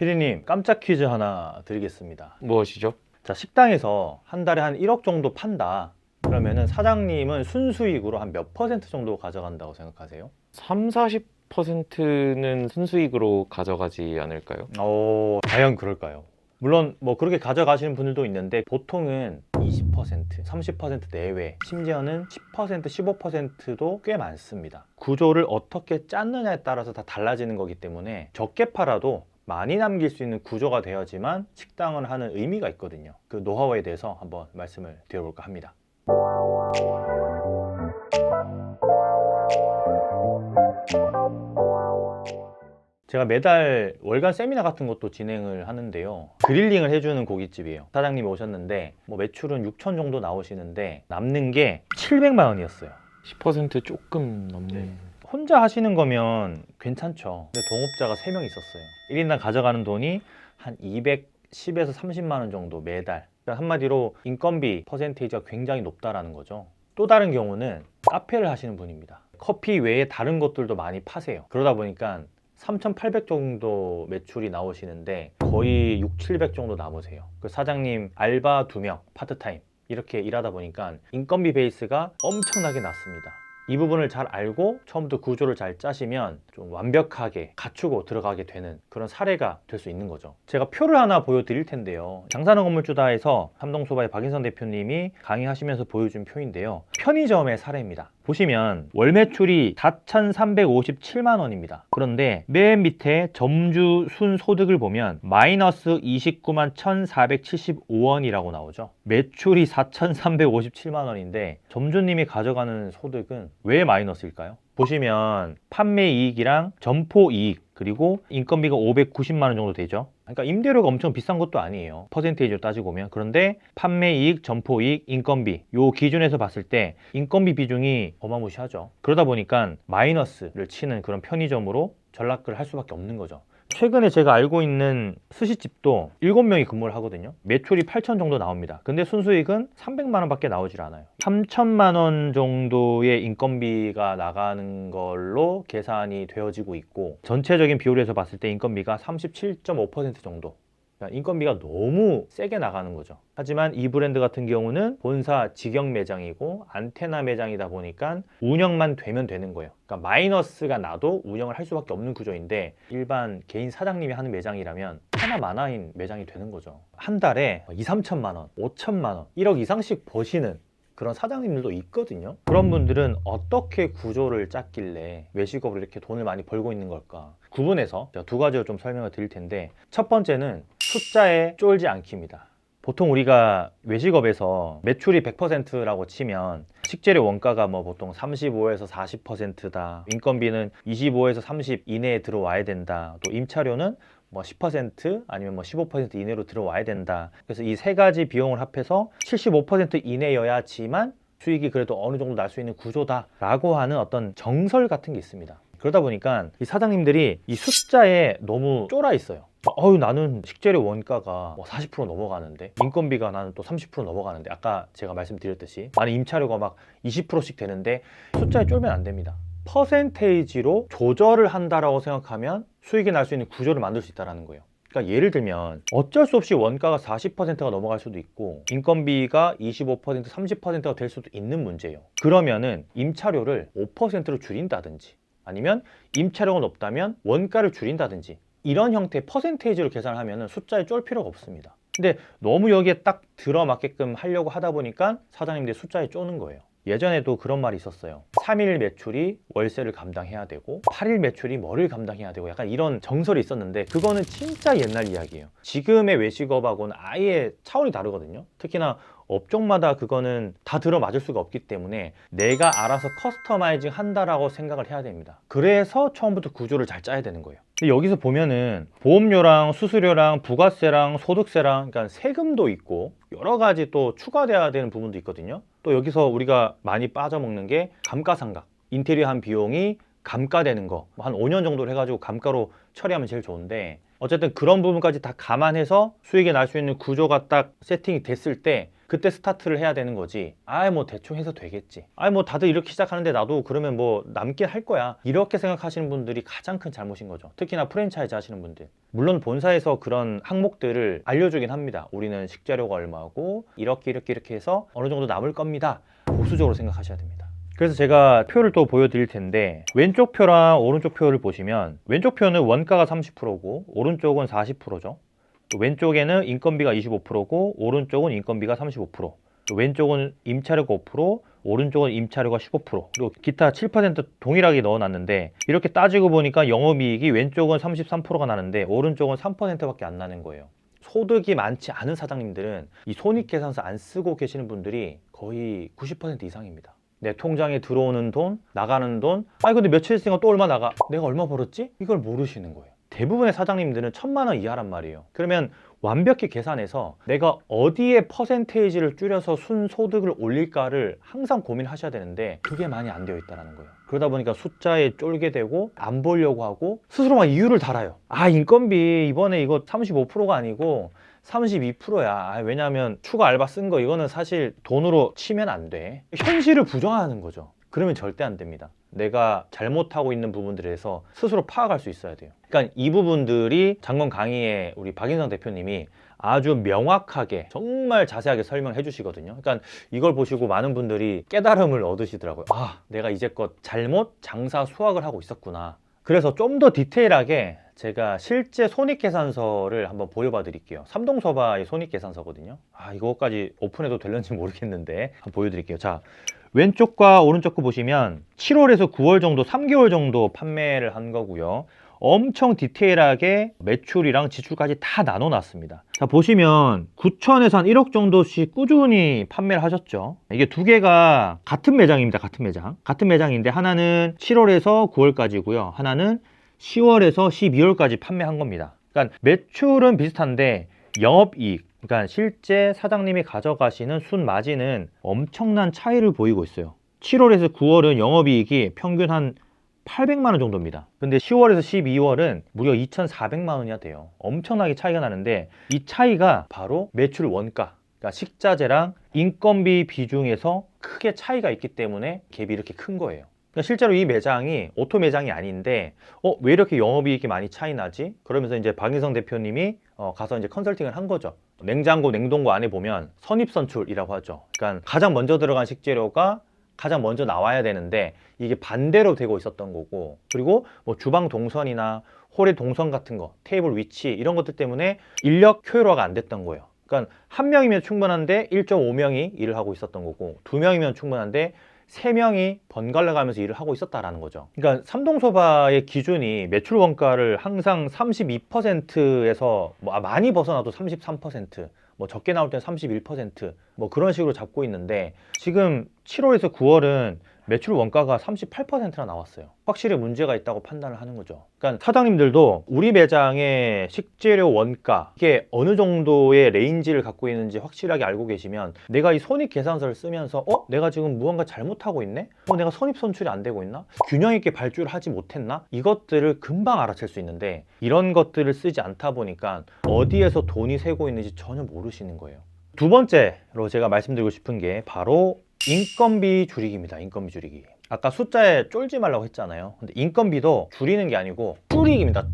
피디님, 깜짝 퀴즈 하나 드리겠습니다. 무엇이죠? 자, 식당에서 한 달에 한 1억 정도 판다. 그러면은 사장님은 순수익으로 한 몇 퍼센트 정도 가져간다고 생각하세요? 3, 40%는 순수익으로 가져가지 않을까요? 과연 그럴까요? 물론 뭐 그렇게 가져가시는 분들도 있는데 보통은 20%, 30% 내외, 심지어는 10%, 15%도 꽤 많습니다. 구조를 어떻게 짰느냐에 따라서 다 달라지는 거기 때문에 적게 팔아도 많이 남길 수 있는 구조가 되어야지만 식당을 하는 의미가 있거든요. 그 노하우에 대해서 한번 말씀을 드려볼까 합니다. 제가 매달 월간 세미나 같은 것도 진행을 하는데요. 그릴링을 해주는 고깃집이에요. 사장님이 오셨는데 뭐 매출은 6천 정도 나오시는데 남는 게 700만 원이었어요. 10% 조금 넘네. 네. 혼자 하시는 거면 괜찮죠. 근데 동업자가 3명 있었어요. 1인당 가져가는 돈이 한 210에서 30만 원 정도 매달. 그러니까 한마디로 인건비 퍼센테이지가 굉장히 높다라는 거죠. 또 다른 경우는 카페를 하시는 분입니다. 커피 외에 다른 것들도 많이 파세요. 그러다 보니까 3,800 정도 매출이 나오시는데 거의 6, 700 정도 남으세요. 그 사장님 알바 2명, 파트타임 이렇게 일하다 보니까 인건비 베이스가 엄청나게 낮습니다. 이 부분을 잘 알고 처음부터 구조를 잘 짜시면 좀 완벽하게 갖추고 들어가게 되는 그런 사례가 될 수 있는 거죠. 제가 표를 하나 보여드릴 텐데요. 장사는 건물주다에서 삼동소바의 박인선 대표님이 강의하시면서 보여준 표인데요. 편의점의 사례입니다. 보시면 월 매출이 4,357만 원입니다. 그런데 맨 밑에 점주 순소득을 보면 마이너스 29만 1,475원이라고 나오죠. 매출이 4,357만 원인데 점주님이 가져가는 소득은 왜 마이너스일까요? 보시면 판매 이익이랑 점포 이익 그리고 인건비가 590만 원 정도 되죠. 그러니까 임대료가 엄청 비싼 것도 아니에요. 퍼센테이지로 따지고 보면. 그런데 판매 이익, 점포 이익, 인건비 요 기준에서 봤을 때 인건비 비중이 어마무시하죠. 그러다 보니까 마이너스를 치는 그런 편의점으로 전락을 할 수밖에 없는 거죠. 최근에 제가 알고 있는 스시집도 7명이 근무를 하거든요. 매출이 8천 정도 나옵니다. 근데 순수익은 300만 원밖에 나오질 않아요. 3천만 원 정도의 인건비가 나가는 걸로 계산이 되어지고 있고 전체적인 비율에서 봤을 때 인건비가 37.5% 정도. 그러니까 인건비가 너무 세게 나가는 거죠. 하지만 이 브랜드 같은 경우는 본사 직영 매장이고 안테나 매장이다 보니까 운영만 되면 되는 거예요. 그러니까 마이너스가 나도 운영을 할 수밖에 없는 구조인데 일반 개인 사장님이 하는 매장이라면 하나 만화인 매장이 되는 거죠. 한 달에 2, 3천만 원, 5천만 원, 1억 이상씩 버시는 그런 사장님들도 있거든요. 그런 분들은 어떻게 구조를 짰길래 외식업으로 이렇게 돈을 많이 벌고 있는 걸까? 구분해서 제가 2가지로 좀 설명을 드릴 텐데 첫 번째는 숫자에 쫄지 않기입니다. 보통 우리가 외식업에서 매출이 100%라고 치면 식재료 원가가 뭐 보통 35에서 40%다. 인건비는 25에서 30 이내에 들어와야 된다. 또 임차료는 뭐 10% 아니면 뭐 15% 이내로 들어와야 된다. 그래서 이 3가지 비용을 합해서 75% 이내여야지만 수익이 그래도 어느 정도 날 수 있는 구조다라고 하는 어떤 정설 같은 게 있습니다. 그러다 보니까 이 사장님들이 이 숫자에 너무 쫄아 있어요. 나는 식재료 원가가 뭐 40% 넘어가는데 인건비가 나는 또 30% 넘어가는데 아까 제가 말씀드렸듯이 나는 임차료가 막 20%씩 되는데 숫자에 쫄면 안 됩니다. 퍼센테이지로 조절을 한다라고 생각하면 수익이 날 수 있는 구조를 만들 수 있다는 거예요. 그러니까 예를 들면 어쩔 수 없이 원가가 40%가 넘어갈 수도 있고 인건비가 25%, 30%가 될 수도 있는 문제예요. 그러면은 임차료를 5%로 줄인다든지 아니면 임차료가 높다면 원가를 줄인다든지 이런 형태의 퍼센테이지로 계산을 하면 숫자에 쫄 필요가 없습니다. 근데 너무 여기에 딱 들어맞게끔 하려고 하다 보니까 사장님들이 숫자에 쪼는 거예요. 예전에도 그런 말이 있었어요. 3일 매출이 월세를 감당해야 되고 8일 매출이 뭐를 감당해야 되고 약간 이런 정설이 있었는데 그거는 진짜 옛날 이야기예요. 지금의 외식업하고는 아예 차원이 다르거든요. 특히나 업종마다 그거는 다 들어맞을 수가 없기 때문에 내가 알아서 커스터마이징 한다라고 생각을 해야 됩니다. 그래서 처음부터 구조를 잘 짜야 되는 거예요. 근데 여기서 보면은 보험료랑 수수료랑 부가세랑 소득세랑 그러니까 세금도 있고 여러 가지 또 추가돼야 되는 부분도 있거든요. 또 여기서 우리가 많이 빠져먹는 게 감가상각, 인테리어 한 비용이 감가되는 거 한 5년 정도를 해가지고 감가로 처리하면 제일 좋은데 어쨌든 그런 부분까지 다 감안해서 수익이 날 수 있는 구조가 딱 세팅이 됐을 때 그때 스타트를 해야 되는 거지. 뭐 대충 해서 되겠지. 뭐 다들 이렇게 시작하는데 나도 그러면 뭐 남긴 할 거야. 이렇게 생각하시는 분들이 가장 큰 잘못인 거죠. 특히나 프랜차이즈 하시는 분들. 물론 본사에서 그런 항목들을 알려주긴 합니다. 우리는 식재료가 얼마고 이렇게 해서 어느 정도 남을 겁니다. 보수적으로 생각하셔야 됩니다. 그래서 제가 표를 또 보여드릴 텐데 왼쪽 표랑 오른쪽 표를 보시면 왼쪽 표는 원가가 30%고 오른쪽은 40%죠. 또 왼쪽에는 인건비가 25%고 오른쪽은 인건비가 35%. 또 왼쪽은 임차료가 5%, 오른쪽은 임차료가 15%. 그리고 기타 7% 동일하게 넣어놨는데 이렇게 따지고 보니까 영업이익이 왼쪽은 33%가 나는데 오른쪽은 3%밖에 안 나는 거예요. 소득이 많지 않은 사장님들은 이 손익계산서 안 쓰고 계시는 분들이 거의 90% 이상입니다. 내 통장에 들어오는 돈, 나가는 돈, 근데 며칠 있으니까 또 얼마 나가? 내가 얼마 벌었지? 이걸 모르시는 거예요. 대부분의 사장님들은 1,000만 원 이하란 말이에요. 그러면 완벽히 계산해서 내가 어디에 퍼센테이지를 줄여서 순소득을 올릴까를 항상 고민하셔야 되는데 그게 많이 안 되어 있다는 거예요. 그러다 보니까 숫자에 쫄게 되고 안 보려고 하고 스스로 막 이유를 달아요. 인건비 이번에 이거 35%가 아니고 32%야. 왜냐하면 추가 알바 쓴 거 이거는 사실 돈으로 치면 안 돼. 현실을 부정하는 거죠. 그러면 절대 안 됩니다. 내가 잘못하고 있는 부분들에서 스스로 파악할 수 있어야 돼요. 그러니까 이 부분들이 장건 강의에 우리 박인성 대표님이 아주 명확하게 정말 자세하게 설명해 주시거든요. 그러니까 이걸 보시고 많은 분들이 깨달음을 얻으시더라고요. 내가 이제껏 잘못 장사 수학을 하고 있었구나. 그래서 좀 더 디테일하게 제가 실제 손익계산서를 한번 보여봐 드릴게요. 삼동서바의 손익계산서거든요. 이거까지 오픈해도 될는지 모르겠는데 한번 보여드릴게요. 자, 왼쪽과 오른쪽 거 보시면 7월에서 9월 정도 3개월 정도 판매를 한 거고요. 엄청 디테일하게 매출이랑 지출까지 다 나눠 놨습니다. 자, 보시면 9천에서 한 1억 정도씩 꾸준히 판매를 하셨죠. 이게 두 개가 같은 매장입니다. 같은 매장인데 하나는 7월에서 9월까지고요. 하나는 10월에서 12월까지 판매한 겁니다. 그러니까 매출은 비슷한데 영업이익, 그러니까 실제 사장님이 가져가시는 순마진은 엄청난 차이를 보이고 있어요. 7월에서 9월은 영업이익이 평균 한 800만 원 정도입니다. 근데 10월에서 12월은 무려 2,400만 원이나 돼요. 엄청나게 차이가 나는데 이 차이가 바로 매출 원가, 그러니까 식자재랑 인건비 비중에서 크게 차이가 있기 때문에 갭이 이렇게 큰 거예요. 그러니까 실제로 이 매장이 오토 매장이 아닌데 왜 이렇게 영업이익이 많이 차이 나지? 그러면서 이제 박인성 대표님이 가서 이제 컨설팅을 한 거죠. 냉장고, 냉동고 안에 보면 선입선출이라고 하죠. 그러니까 가장 먼저 들어간 식재료가 가장 먼저 나와야 되는데 이게 반대로 되고 있었던 거고, 그리고 뭐 주방 동선이나 홀의 동선 같은 거, 테이블 위치 이런 것들 때문에 인력 효율화가 안 됐던 거예요. 그러니까 한 명이면 충분한데 1.5명이 일을 하고 있었던 거고, 두 명이면 충분한데 3명이 번갈아 가면서 일을 하고 있었다라는 거죠. 그러니까 삼동소바의 기준이 매출 원가를 항상 32%에서 많이 벗어나도 33%, 적게 나올 때는 31%, 그런 식으로 잡고 있는데 지금 7월에서 9월은 매출 원가가 38%나 나왔어요. 확실히 문제가 있다고 판단을 하는 거죠. 그러니까 사장님들도 우리 매장의 식재료 원가 이게 어느 정도의 레인지를 갖고 있는지 확실하게 알고 계시면 내가 이 손익계산서를 쓰면서 내가 지금 무언가 잘못하고 있네? 내가 선입선출이 안 되고 있나? 균형 있게 발주를 하지 못했나? 이것들을 금방 알아챌 수 있는데 이런 것들을 쓰지 않다 보니까 어디에서 돈이 새고 있는지 전혀 모르시는 거예요. 두 번째로 제가 말씀드리고 싶은 게 바로 인건비 줄이기입니다. 인건비 줄이기. 아까 숫자에 쫄지 말라고 했잖아요. 근데 인건비도 줄이는 게 아니고 줄이기입니다.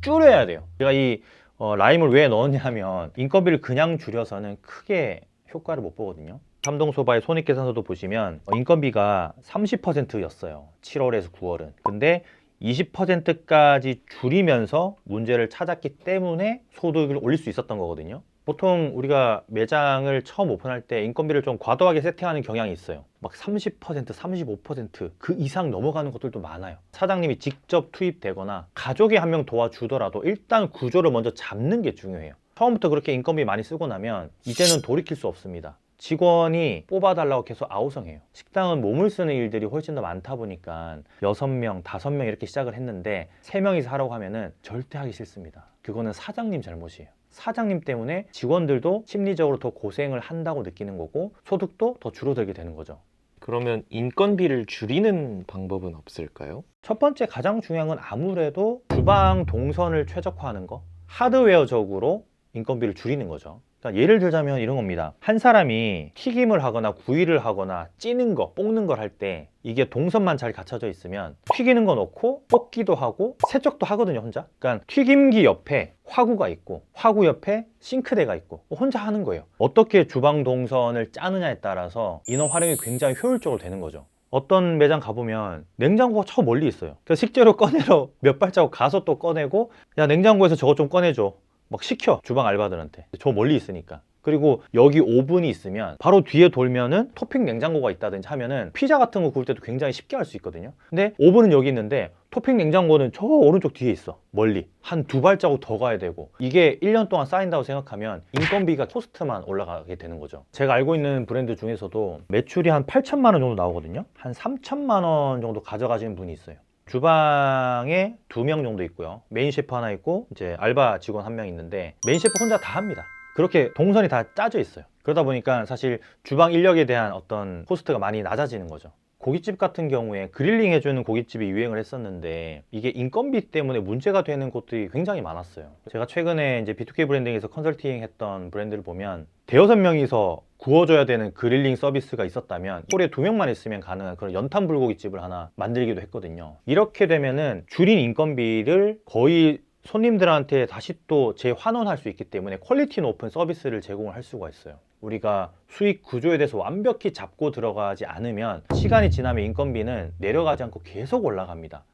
줄여야 돼요. 제가 이 라임을 왜 넣었냐면 인건비를 그냥 줄여서는 크게 효과를 못 보거든요. 삼동소바의 손익계산서도 보시면 인건비가 30%였어요. 7월에서 9월은. 근데 20%까지 줄이면서 문제를 찾았기 때문에 소득을 올릴 수 있었던 거거든요. 보통 우리가 매장을 처음 오픈할 때 인건비를 좀 과도하게 세팅하는 경향이 있어요. 막 30%, 35% 그 이상 넘어가는 것들도 많아요. 사장님이 직접 투입되거나 가족이 한 명 도와주더라도 일단 구조를 먼저 잡는 게 중요해요. 처음부터 그렇게 인건비 많이 쓰고 나면 이제는 돌이킬 수 없습니다. 직원이 뽑아달라고 계속 아우성해요. 식당은 몸을 쓰는 일들이 훨씬 더 많다 보니까 6명, 5명 이렇게 시작을 했는데 3명이서 하라고 하면은 절대 하기 싫습니다. 그거는 사장님 잘못이에요. 사장님 때문에 직원들도 심리적으로 더 고생을 한다고 느끼는 거고 소득도 더 줄어들게 되는 거죠. 그러면 인건비를 줄이는 방법은 없을까요? 첫 번째 가장 중요한 건 아무래도 주방 동선을 최적화하는 거, 하드웨어적으로 인건비를 줄이는 거죠. 그러니까 예를 들자면 이런 겁니다. 한 사람이 튀김을 하거나 구이를 하거나 찌는 거, 볶는 걸 할 때 이게 동선만 잘 갖춰져 있으면 튀기는 거 넣고 볶기도 하고 세척도 하거든요, 혼자. 그러니까 튀김기 옆에 화구가 있고 화구 옆에 싱크대가 있고 혼자 하는 거예요. 어떻게 주방 동선을 짜느냐에 따라서 인원 활용이 굉장히 효율적으로 되는 거죠. 어떤 매장 가보면 냉장고가 저 멀리 있어요. 그래서 식재료 꺼내러 몇 발자국 가서 또 꺼내고, 야, 냉장고에서 저거 좀 꺼내줘, 막 시켜, 주방 알바들한테. 저 멀리 있으니까. 그리고 여기 오븐이 있으면 바로 뒤에 돌면은 토핑 냉장고가 있다든지 하면은 피자 같은 거 구울 때도 굉장히 쉽게 할 수 있거든요. 근데 오븐은 여기 있는데 토핑 냉장고는 저 오른쪽 뒤에 있어, 멀리. 한 두 발자국 더 가야 되고, 이게 1년 동안 쌓인다고 생각하면 인건비가 코스트만 올라가게 되는 거죠. 제가 알고 있는 브랜드 중에서도 매출이 한 8천만 원 정도 나오거든요. 한 3천만 원 정도 가져가시는 분이 있어요. 주방에 2명 정도 있고요. 메인 셰프 하나 있고 이제 알바 직원 1명 있는데, 메인 셰프 혼자 다 합니다. 그렇게 동선이 다 짜져 있어요. 그러다 보니까 사실 주방 인력에 대한 어떤 코스트가 많이 낮아지는 거죠. 고깃집 같은 경우에 그릴링 해주는 고깃집이 유행을 했었는데, 이게 인건비 때문에 문제가 되는 곳들이 굉장히 많았어요. 제가 최근에 이제 B2K 브랜딩에서 컨설팅 했던 브랜드를 보면 대여섯 명이서 구워줘야 되는 그릴링 서비스가 있었다면 홀에 2명만 있으면 가능한 그런 연탄 불고기집을 하나 만들기도 했거든요. 이렇게 되면은 줄인 인건비를 거의 손님들한테 다시 또 재환원할 수 있기 때문에 퀄리티 높은 서비스를 제공을 할 수가 있어요. 우리가 수익 구조에 대해서 완벽히 잡고 들어가지 않으면 시간이 지나면 인건비는 내려가지 않고 계속 올라갑니다.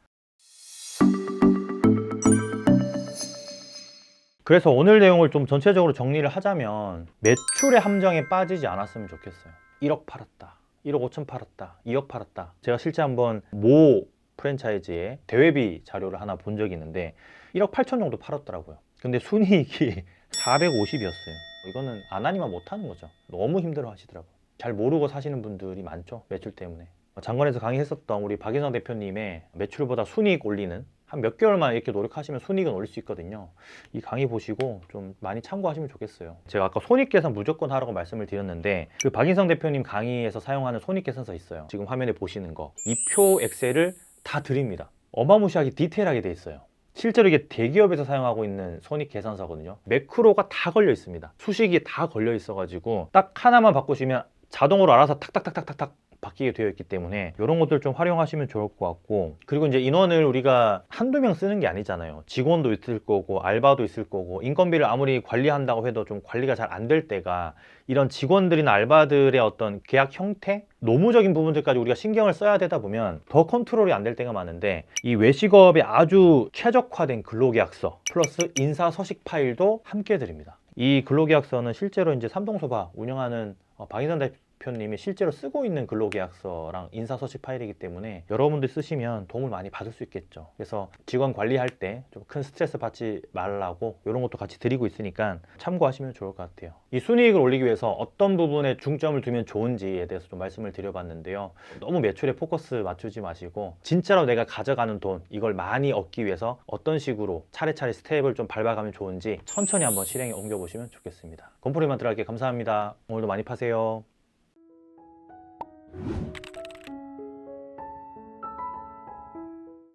그래서 오늘 내용을 좀 전체적으로 정리를 하자면, 매출의 함정에 빠지지 않았으면 좋겠어요. 1억 팔았다, 1억 5천 팔았다, 2억 팔았다. 제가 실제 한번 모 프랜차이즈의 대회비 자료를 하나 본 적이 있는데 1억 8천 정도 팔았더라고요. 근데 순이익이 450이었어요. 이거는 안 하니만 못하는 거죠. 너무 힘들어 하시더라고요. 잘 모르고 사시는 분들이 많죠, 매출 때문에. 장관에서 강의했었던 우리 박인성 대표님의 매출보다 순이익 올리는, 한 몇 개월만 이렇게 노력하시면 순이익은 올릴 수 있거든요. 이 강의 보시고 좀 많이 참고하시면 좋겠어요. 제가 아까 손익계산 무조건 하라고 말씀을 드렸는데, 그 박인성 대표님 강의에서 사용하는 손익계산서 있어요. 지금 화면에 보시는 거, 이 표 엑셀을 다 드립니다. 어마무시하게 디테일하게 돼 있어요. 실제로 이게 대기업에서 사용하고 있는 손익계산서거든요. 매크로가 다 걸려 있습니다. 수식이 다 걸려 있어가지고 딱 하나만 바꾸시면 자동으로 알아서 탁탁탁탁탁탁 바뀌게 되어 있기 때문에 이런 것들 좀 활용하시면 좋을 것 같고, 그리고 이제 인원을 우리가 한두 명 쓰는 게 아니잖아요. 직원도 있을 거고 알바도 있을 거고, 인건비를 아무리 관리한다고 해도 좀 관리가 잘 안 될 때가, 이런 직원들이나 알바들의 어떤 계약 형태, 노무적인 부분들까지 우리가 신경을 써야 되다 보면 더 컨트롤이 안 될 때가 많은데, 이 외식업에 아주 최적화된 근로계약서 플러스 인사서식 파일도 함께 드립니다. 이 근로계약서는 실제로 이제 삼동소바 운영하는 박인선 대표님이 실제로 쓰고 있는 근로계약서랑 인사서식 파일이기 때문에 여러분들 쓰시면 도움을 많이 받을 수 있겠죠. 그래서 직원 관리할 때 좀 큰 스트레스 받지 말라고 이런 것도 같이 드리고 있으니까 참고하시면 좋을 것 같아요. 이 순이익을 올리기 위해서 어떤 부분에 중점을 두면 좋은지에 대해서 좀 말씀을 드려봤는데요. 너무 매출에 포커스 맞추지 마시고, 진짜로 내가 가져가는 돈, 이걸 많이 얻기 위해서 어떤 식으로 차례차례 스텝을 좀 밟아가면 좋은지 천천히 한번 실행에 옮겨보시면 좋겠습니다. 건프리만 들어갈게. 감사합니다. 오늘도 많이 파세요.